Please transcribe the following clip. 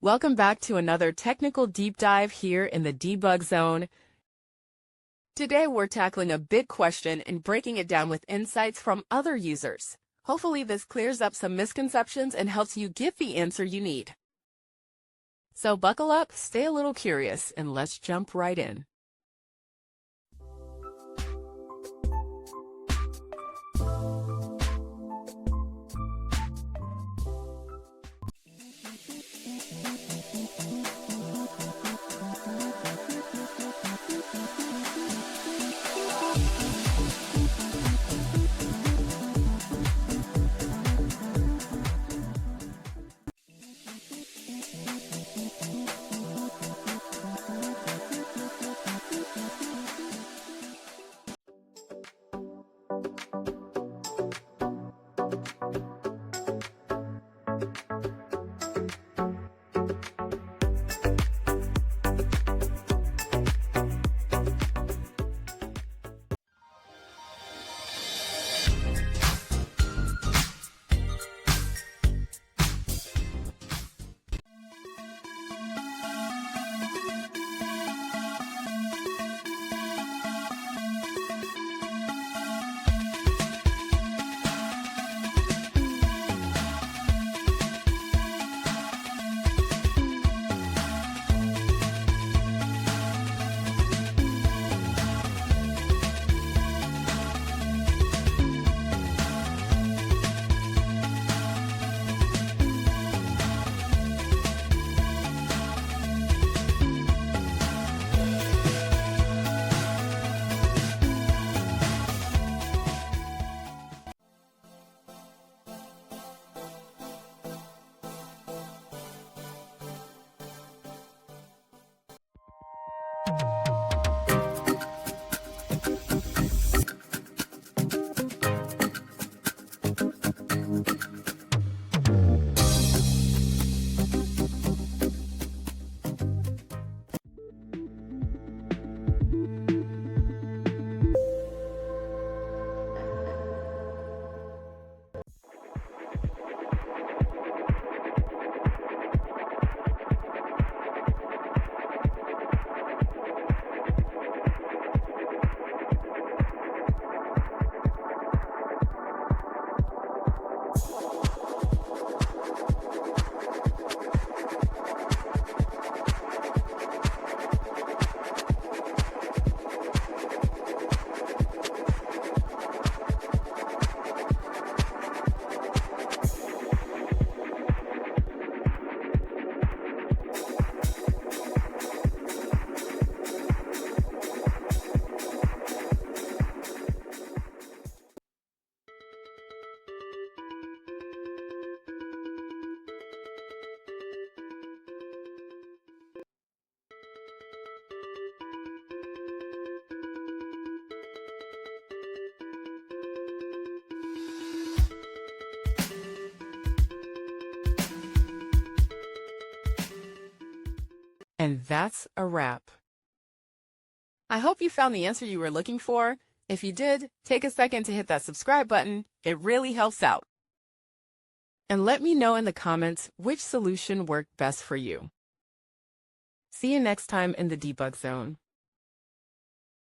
Welcome back to another technical deep dive here in the debug zone. Today we're tackling a big question and breaking it down with insights from other users. Hopefully this clears up some misconceptions and helps you get the answer you need. So buckle up, stay a little curious, and let's jump right in. And that's a wrap. I hope you found the answer you were looking for. If you did, take a second to hit that subscribe button. It really helps out. And let me know in the comments which solution worked best for you. See you next time in the debug zone.